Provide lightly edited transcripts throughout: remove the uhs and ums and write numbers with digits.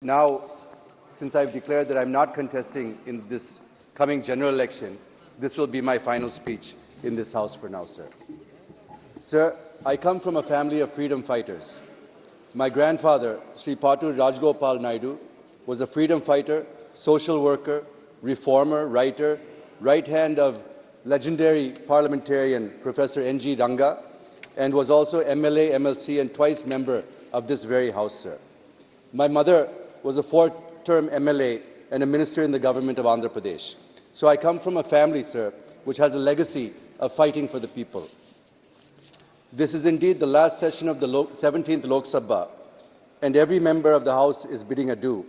Now, since I've declared that I'm not contesting in this coming general election, this will be my final speech in this House for now, sir. Sir, I come from a family of freedom fighters. My grandfather, Sri Patu Rajgopal Naidu, was a freedom fighter, social worker, reformer, writer, right hand of legendary parliamentarian Professor N.G. Ranga, and was also MLA, MLC, and twice member of this very House, sir. My mother was a fourth-term MLA and a minister in the government of Andhra Pradesh. So I come from a family, sir, which has a legacy of fighting for the people. This is indeed the last session of the 17th Lok Sabha, and every member of the House is bidding adieu.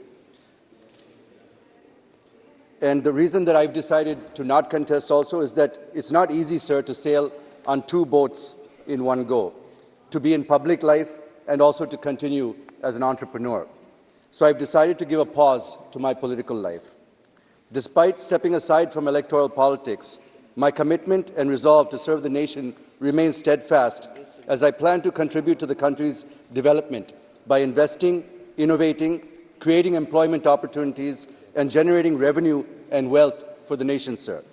And the reason that I've decided to not contest also is that it's not easy, sir, to sail on two boats in one go, to be in public life and also to continue as an entrepreneur. So I've decided to give a pause to my political life. Despite stepping aside from electoral politics, my commitment and resolve to serve the nation remains steadfast as I plan to contribute to the country's development by investing, innovating, creating employment opportunities, and generating revenue and wealth for the nation, sir.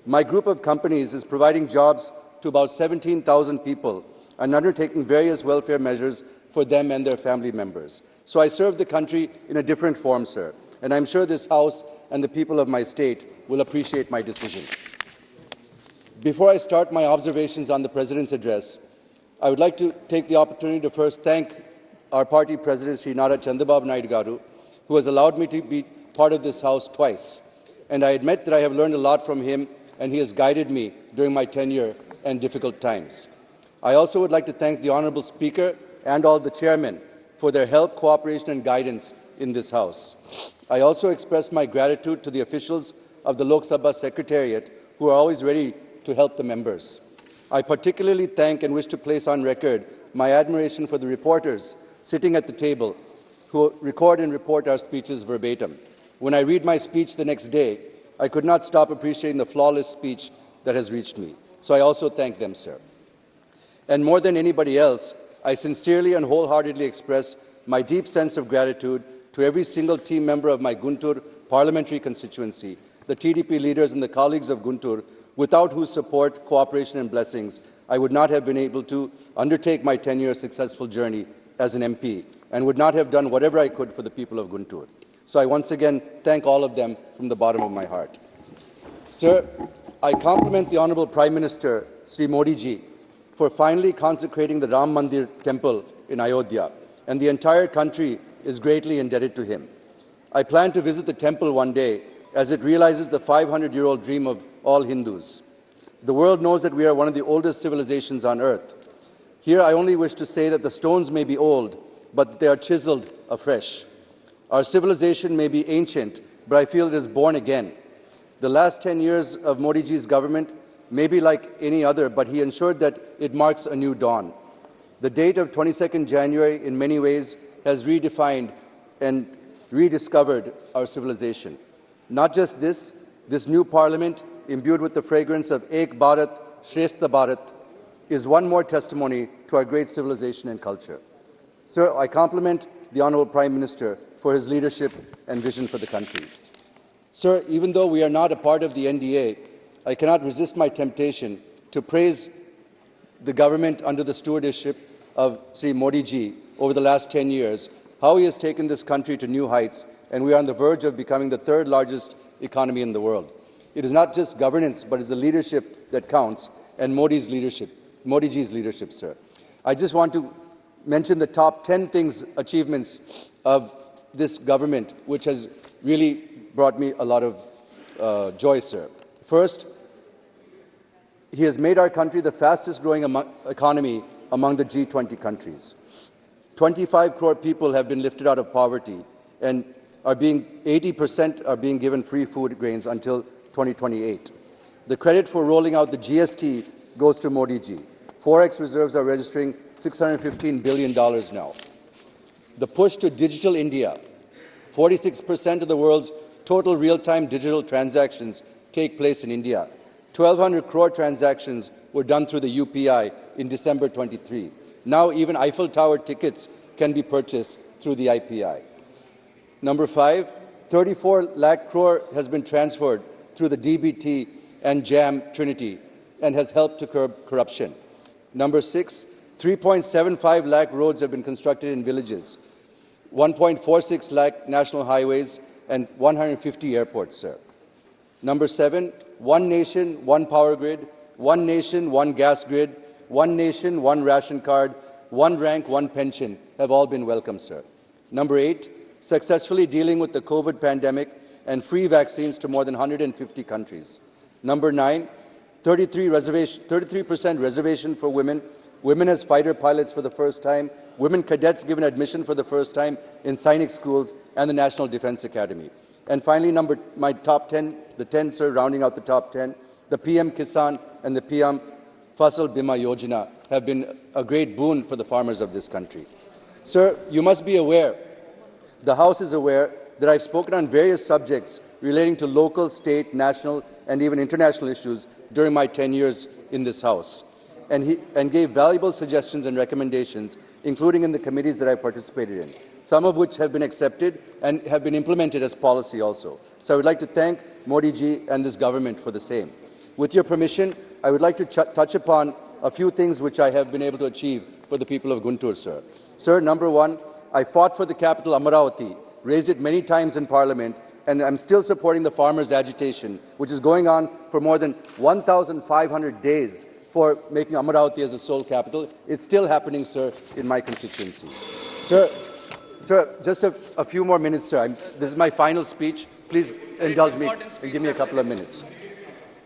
My group of companies is providing jobs to about 17,000 people and undertaking various welfare measures for them and their family members. So I serve the country in a different form, sir, and I'm sure this House and the people of my state will appreciate my decision. Before I start my observations on the President's address, I would like to take the opportunity to first thank our party President, Sri Nara Chandrababu Naidu Garu, who has allowed me to be part of this House twice. And I admit that I have learned a lot from him, and he has guided me during my tenure and difficult times. I also would like to thank the Honourable Speaker and all the chairmen for their help, cooperation and guidance in this House. I also express my gratitude to the officials of the Lok Sabha Secretariat who are always ready to help the members. I particularly thank and wish to place on record my admiration for the reporters sitting at the table who record and report our speeches verbatim. When I read my speech the next day, I could not stop appreciating the flawless speech that has reached me. So I also thank them, sir. And more than anybody else, I sincerely and wholeheartedly express my deep sense of gratitude to every single team member of my Guntur parliamentary constituency, the TDP leaders and the colleagues of Guntur, without whose support, cooperation and blessings, I would not have been able to undertake my 10-year successful journey as an MP and would not have done whatever I could for the people of Guntur. So I once again thank all of them from the bottom of my heart. Sir, I compliment the Honourable Prime Minister, Sri Modi ji, for finally consecrating the Ram Mandir temple in Ayodhya, and the entire country is greatly indebted to him. I plan to visit the temple one day as it realizes the 500-year-old dream of all Hindus. The world knows that we are one of the oldest civilizations on earth. Here I only wish to say that the stones may be old, but they are chiseled afresh. Our civilization may be ancient, but I feel it is born again. The last 10 years of Modi ji's government may be like any other, but he ensured that it marks a new dawn. The date of 22nd January in many ways has redefined and rediscovered our civilization. Not just this new parliament, imbued with the fragrance of Ek Bharat, Shrestha Bharat, is one more testimony to our great civilization and culture. Sir, I compliment the Honourable Prime Minister for his leadership and vision for the country. Sir, even though we are not a part of the NDA, I cannot resist my temptation to praise the government under the stewardship of Sri Modi ji over the last 10 years, how he has taken this country to new heights, and we are on the verge of becoming the third largest economy in the world. It is not just governance, but it's the leadership that counts, and Modi ji's leadership, sir. I just want to mention the top 10 achievements of this government, which has really brought me a lot of joy, sir. First, he has made our country the fastest growing economy among the G20 countries. 25 crore people have been lifted out of poverty, and 80% are being given free food grains until 2028. The credit for rolling out the GST goes to Modi ji. Forex reserves are registering $615 billion now. The push to digital India. 46% of the world's total real-time digital transactions take place in India. 1,200 crore transactions were done through the UPI in December 23. Now even Eiffel Tower tickets can be purchased through the IPI. Number 5, 34 lakh crore has been transferred through the DBT and JAM Trinity and has helped to curb corruption. Number 6, 3.75 lakh roads have been constructed in villages, 1.46 lakh national highways, and 150 airports, sir. Number 7, one nation, one power grid, one nation, one gas grid, one nation, one ration card, one rank, one pension have all been welcome, sir. Number 8, successfully dealing with the COVID pandemic and free vaccines to more than 150 countries. Number 9, 33% reservation for women, women as fighter pilots for the first time, women cadets given admission for the first time in Sainik schools and the National Defense Academy. And finally, my top 10, the 10, sir, rounding out the top 10, the PM Kisan and the PM Fasal Bima Yojana have been a great boon for the farmers of this country. Sir, you must be aware, the House is aware, that I've spoken on various subjects relating to local, state, national, and even international issues during my 10 years in this House, and gave valuable suggestions and recommendations, including in the committees that I participated in, some of which have been accepted and have been implemented as policy also. So I would like to thank Modi ji and this government for the same. With your permission, I would like to touch upon a few things which I have been able to achieve for the people of Guntur, sir. Sir, number 1, I fought for the capital Amaravati, raised it many times in Parliament, and I'm still supporting the farmers' agitation, which is going on for more than 1,500 days for making Amaravati as the sole capital. It's still happening, sir, in my constituency. Sir, just a few more minutes, sir. This is my final speech. Please indulge me and give me a couple of minutes.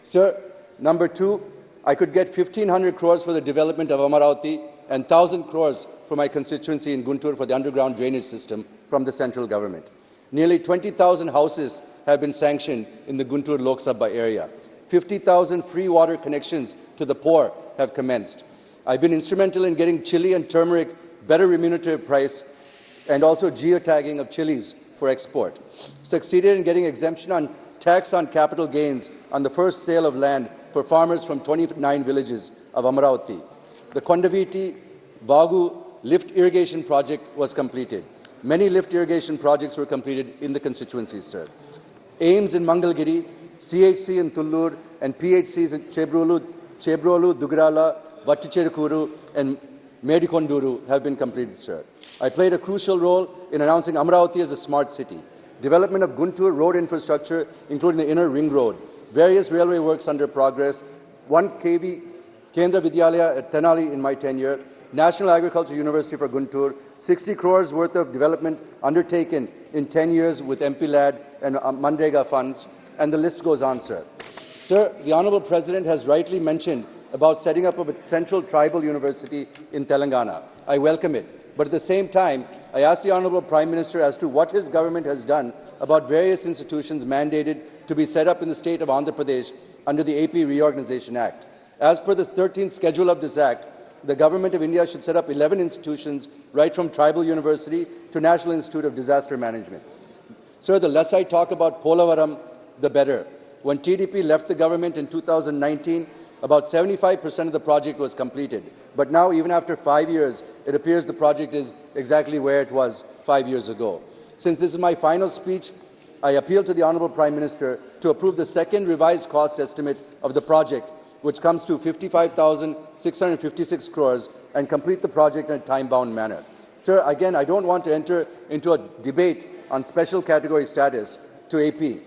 Sir, number 2, I could get 1,500 crores for the development of Amaravati and 1,000 crores for my constituency in Guntur for the underground drainage system from the central government. Nearly 20,000 houses have been sanctioned in the Guntur Lok Sabha area. 50,000 free water connections to the poor have commenced. I've been instrumental in getting chili and turmeric better remunerative price and also geotagging of chilies for export. Succeeded in getting exemption on tax on capital gains on the first sale of land for farmers from 29 villages of Amaravati. The Kondaviti Vagu lift irrigation project was completed. Many lift irrigation projects were completed in the constituencies, sir. AIMS in Mangalgiri, CHC in Tullur, and PHCs in Chebrolu, Dugrala, Vatticherukuru, and Medikonduru have been completed, sir. I played a crucial role in announcing Amaravati as a smart city. Development of Guntur road infrastructure, including the inner ring road. Various railway works under progress. 1 kV Kendra Vidyalaya at Tenali in my tenure. National Agriculture University for Guntur. 60 crores worth of development undertaken in 10 years with MP LAD and Mandrega funds. And the list goes on, sir. Sir, the Honourable President has rightly mentioned about setting up of a central tribal university in Telangana. I welcome it. But at the same time, I ask the Honourable Prime Minister as to what his government has done about various institutions mandated to be set up in the state of Andhra Pradesh under the AP Reorganization Act. As per the 13th schedule of this Act, the Government of India should set up 11 institutions, right from Tribal University to National Institute of Disaster Management. Sir, the less I talk about Polavaram, the better. When TDP left the government in 2019, about 75% of the project was completed. But now, even after 5 years, it appears the project is exactly where it was 5 years ago. Since this is my final speech, I appeal to the Honourable Prime Minister to approve the second revised cost estimate of the project, which comes to 55,656 crores, and complete the project in a time-bound manner. Sir, again, I don't want to enter into a debate on special category status to AP.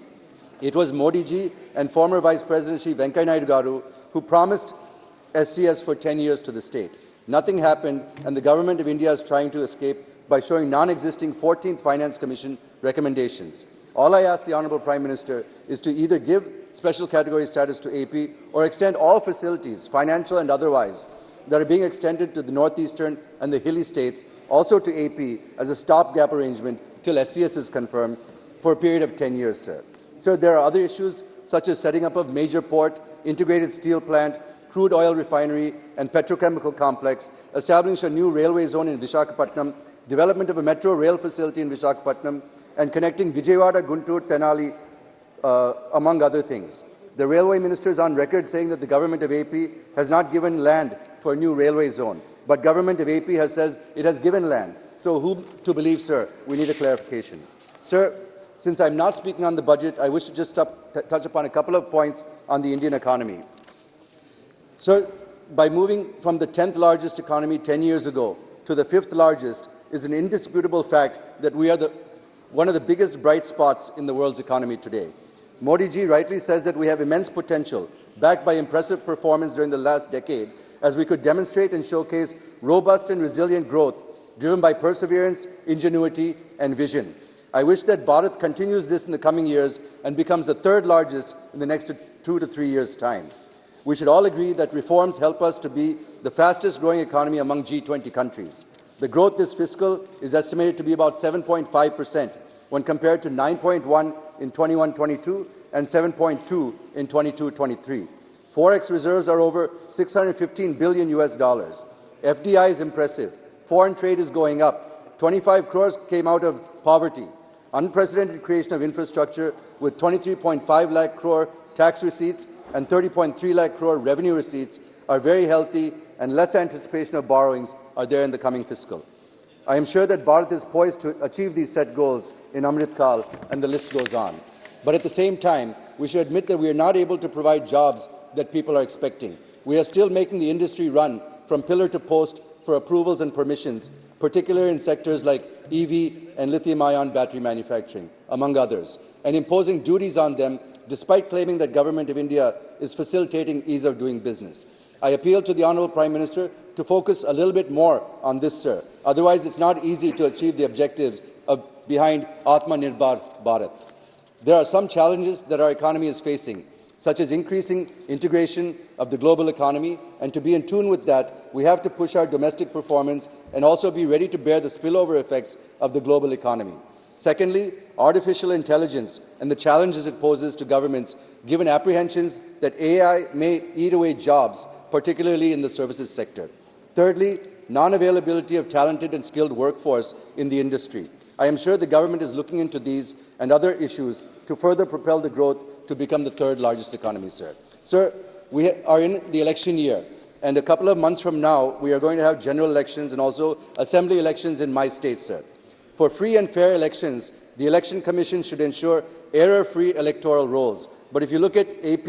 It was Modi ji and former Vice President Shri Venkaiah Naidu Garu who promised SCS for 10 years to the state. Nothing happened, and the Government of India is trying to escape by showing non-existing 14th Finance Commission recommendations. All I ask the Honourable Prime Minister is to either give special category status to AP or extend all facilities, financial and otherwise, that are being extended to the northeastern and the hilly states, also to AP as a stopgap arrangement till SCS is confirmed for a period of 10 years, sir. Sir, there are other issues such as setting up of major port, integrated steel plant, crude oil refinery and petrochemical complex, establishing a new railway zone in Visakhapatnam, development of a metro rail facility in Visakhapatnam, and connecting Vijayawada, Guntur, Tenali, among other things. The railway minister is on record saying that the government of AP has not given land for a new railway zone, but government of AP has said it has given land. So whom to believe, sir? We need a clarification. Sir, since I'm not speaking on the budget, I wish to just touch upon a couple of points on the Indian economy. Sir, by moving from the 10th largest economy 10 years ago to the 5th largest is an indisputable fact that we are one of the biggest bright spots in the world's economy today. Modi ji rightly says that we have immense potential, backed by impressive performance during the last decade, as we could demonstrate and showcase robust and resilient growth driven by perseverance, ingenuity, and vision. I wish that Bharat continues this in the coming years and becomes the 3rd largest in the next 2 to 3 years' time. We should all agree that reforms help us to be the fastest growing economy among G20 countries. The growth this fiscal is estimated to be about 7.5% when compared to 9.1 in 21-22 and 7.2 in 22-23. Forex reserves are over $615 billion US. FDI is impressive. Foreign trade is going up. 25 crores came out of poverty. Unprecedented creation of infrastructure with 23.5 lakh crore tax receipts and 30.3 lakh crore revenue receipts are very healthy, and less anticipation of borrowings are there in the coming fiscal. I am sure that Bharat is poised to achieve these set goals in Amrit Kal, and the list goes on. But at the same time, we should admit that we are not able to provide jobs that people are expecting. We are still making the industry run from pillar to post for approvals and permissions, particularly in sectors like EV and lithium-ion battery manufacturing, among others, and imposing duties on them despite claiming that Government of India is facilitating ease of doing business. I appeal to the Honourable Prime Minister to focus a little bit more on this, sir. Otherwise, it's not easy to achieve the objectives behind Atmanirbhar Bharat. There are some challenges that our economy is facing, such as increasing integration of the global economy, and to be in tune with that, we have to push our domestic performance and also be ready to bear the spillover effects of the global economy. Secondly, artificial intelligence and the challenges it poses to governments, given apprehensions that AI may eat away jobs, particularly in the services sector. Thirdly, non-availability of talented and skilled workforce in the industry. I am sure the government is looking into these and other issues to further propel the growth to become the 3rd largest economy, sir. Sir, we are in the election year, and a couple of months from now, we are going to have general elections and also assembly elections in my state, sir. For free and fair elections, the Election Commission should ensure error-free electoral rolls. But if you look at AP,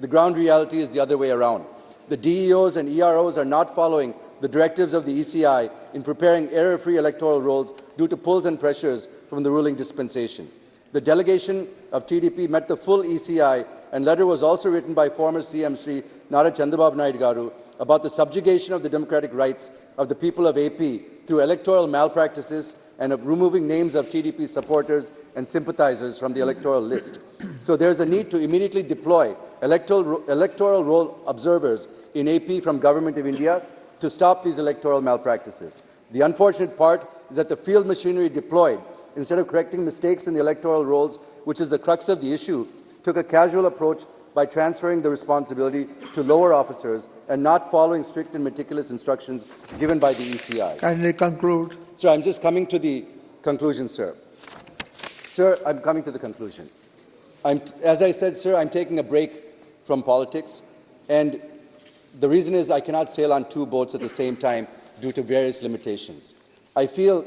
the ground reality is the other way around. The DEOs and EROs are not following the directives of the ECI in preparing error-free electoral rolls due to pulls and pressures from the ruling dispensation. The delegation of TDP met the full ECI, and letter was also written by former CM Sri Nara Chandrababu Naidu Garu about the subjugation of the democratic rights of the people of AP through electoral malpractices and of removing names of TDP supporters and sympathizers from the electoral list. So there's a need to immediately deploy electoral roll observers in AP from Government of India to stop these electoral malpractices. The unfortunate part is that the field machinery deployed, instead of correcting mistakes in the electoral rolls, which is the crux of the issue, took a casual approach by transferring the responsibility to lower officers and not following strict and meticulous instructions given by the ECI. Kindly conclude. Sir, I'm just coming to the conclusion, sir. Sir, I'm coming to the conclusion. As I said, sir, I'm taking a break from politics, and the reason is I cannot sail on 2 boats at the same time due to various limitations. I feel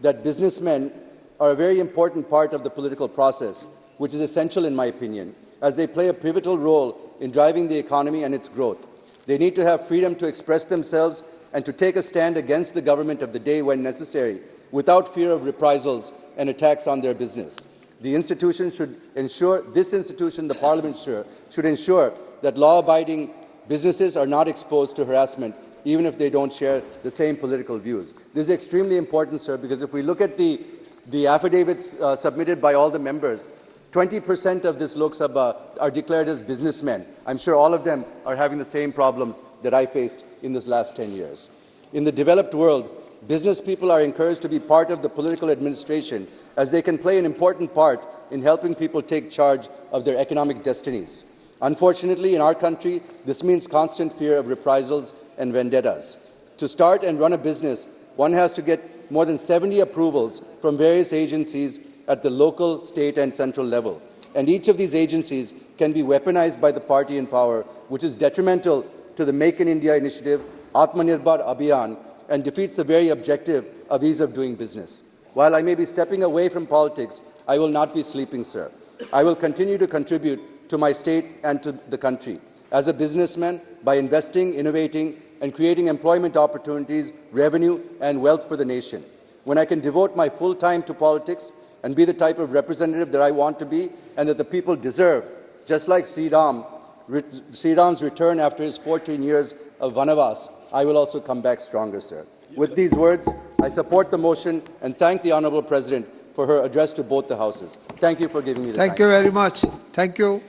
that businessmen are a very important part of the political process, which is essential in my opinion, as they play a pivotal role in driving the economy and its growth. They need to have freedom to express themselves and to take a stand against the government of the day when necessary, without fear of reprisals and attacks on their business. The institution should ensure, the Parliament should ensure that law-abiding businesses are not exposed to harassment, even if they don't share the same political views. This is extremely important, sir, because if we look at the affidavits submitted by all the members, 20% of this Lok Sabha are declared as businessmen. I'm sure all of them are having the same problems that I faced in this last 10 years. In the developed world, business people are encouraged to be part of the political administration, as they can play an important part in helping people take charge of their economic destinies. Unfortunately, in our country, this means constant fear of reprisals and vendettas. To start and run a business, one has to get more than 70 approvals from various agencies at the local, state and central level. And each of these agencies can be weaponized by the party in power, which is detrimental to the Make in India initiative, Atmanirbhar Abhiyan, and defeats the very objective of ease of doing business. While I may be stepping away from politics, I will not be sleeping, sir. I will continue to contribute to my state and to the country. As a businessman, by investing, innovating, and creating employment opportunities, revenue, and wealth for the nation. When I can devote my full time to politics and be the type of representative that I want to be and that the people deserve, just like Sriram's return after his 14 years of Vanavas, I will also come back stronger, sir. With these words, I support the motion and thank the Honourable President for her address to both the Houses. Thank you for giving me the time. Thank you very much. Thank you.